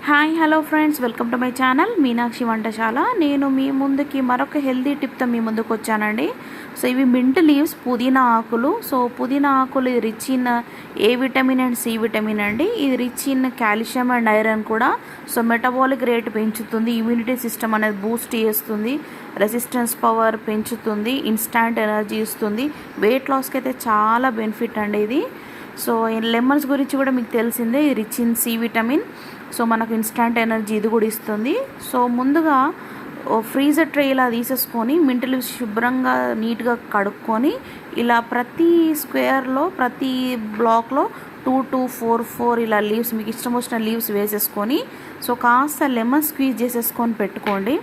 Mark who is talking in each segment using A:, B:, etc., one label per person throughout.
A: Hi hello friends, welcome to my channel Meenakshi వంటశాల. నేను మీ ముందుకి మరొక హెల్తీ టిప్తో మీ ముందుకు వచ్చానండి. సో ఇవి మింట్ లీవ్స్, పుదీనా ఆకులు. సో పుదీనా ఆకులు ఇది rich in A vitamin and C vitamin అండి. ఇది rich in calcium and iron కూడా. సో మెటబాలిక్ రేట్ పెంచుతుంది, ఇమ్యూనిటీ సిస్టమ్ అనేది బూస్ట్ చేస్తుంది, రెసిస్టెన్స్ పవర్ పెంచుతుంది, ఇన్స్టాంట్ ఎనర్జీ ఇస్తుంది, వెయిట్ లాస్కి అయితే చాలా బెనిఫిట్ అండి ఇది. సో లెమన్స్ గురించి కూడా మీకు తెలిసిందే, ఇది rich in C vitamin. So మనకు ఇన్స్టాంట్ ఎనర్జీ ఇది కూడా ఇస్తుంది. సో ముందుగా ఫ్రీజర్ ట్రే ఇలా తీసేసుకొని మింట్ లీవ్స్ శుభ్రంగా నీట్గా కడుక్కొని ఇలా ప్రతి స్క్వేర్లో ప్రతి బ్లాక్లో 2 to 4 ఇలా లీవ్స్, మీకు ఇష్టం వచ్చిన లీవ్స్ వేసేసుకొని సో కాస్త లెమన్ స్క్వీజ్ చేసేసుకొని పెట్టుకోండి.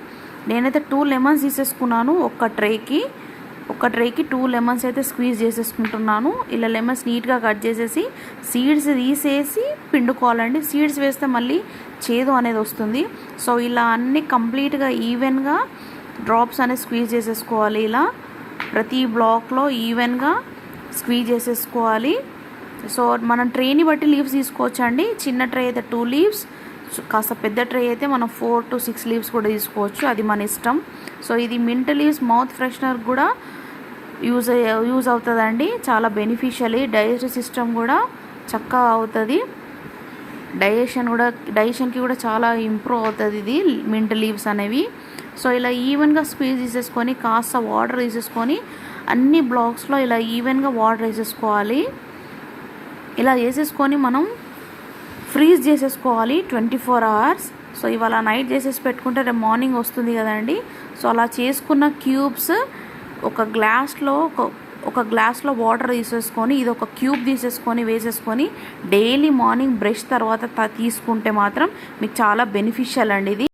A: నేనైతే 2 లెమన్స్ తీసేసుకున్నాను. ఒక ట్రేకి 2 లెమన్స్ అయితే స్క్వీజ్ చేసేసుకుంటున్నాను. ఇలా లెమన్స్ నీట్గా కట్ చేసేసి సీడ్స్ తీసేసి పిండుకోవాలండి. సీడ్స్ వేస్తే మళ్ళీ చేదు అనేది వస్తుంది. సో ఇలా అన్నీ కంప్లీట్గా ఈవెన్గా డ్రాప్స్ అనేది స్క్వీజ్ చేసేసుకోవాలి. ఇలా ప్రతి బ్లాక్లో ఈవెన్గా స్క్వీజ్ చేసేసుకోవాలి. సో మనం ట్రేని బట్టి లీవ్స్ తీసుకోవచ్చండి. చిన్న ట్రే అయితే 2 లీవ్స్, కాస్త పెద్ద ట్రే అయితే మనం 4 to 6 లీవ్స్ కూడా తీసుకోవచ్చు, అది మన ఇష్టం. సో ఇది మింట్ లీవ్స్ మౌత్ ఫ్రెషనర్ కూడా యూజ్ అవుతుందండి. చాలా బెనిఫిషియలీ డైజెస్టివ్ సిస్టమ్ కూడా చక్కగా అవుతుంది, డైజెషన్కి కూడా చాలా ఇంప్రూవ్ అవుతుంది ఇది మింట్ లీవ్స్ అనేవి. సో ఇలా ఈవెన్గా స్క్వీజ్ తీసేసుకొని కాస్త వాటర్ తీసేసుకొని అన్ని బ్లాక్స్లో ఇలా ఈవెన్గా వాటర్ వేసేసుకోవాలి. ఇలా చేసేసుకొని మనం ఫ్రీజ్ చేసేసుకోవాలి 24 hours. సో ఇవాళ నైట్ చేసేసి పెట్టుకుంటే రేపు మార్నింగ్ వస్తుంది కదండి. సో అలా చేసుకున్న క్యూబ్స్ ఒక గ్లాస్లో వాటర్ తీసేసుకొని ఇది ఒక క్యూబ్ తీసేసుకొని వేసేసుకొని డైలీ మార్నింగ్ బ్రష్ తర్వాత తీసుకుంటే మాత్రం మీకు చాలా బెనిఫిషియల్ అండి ఇది.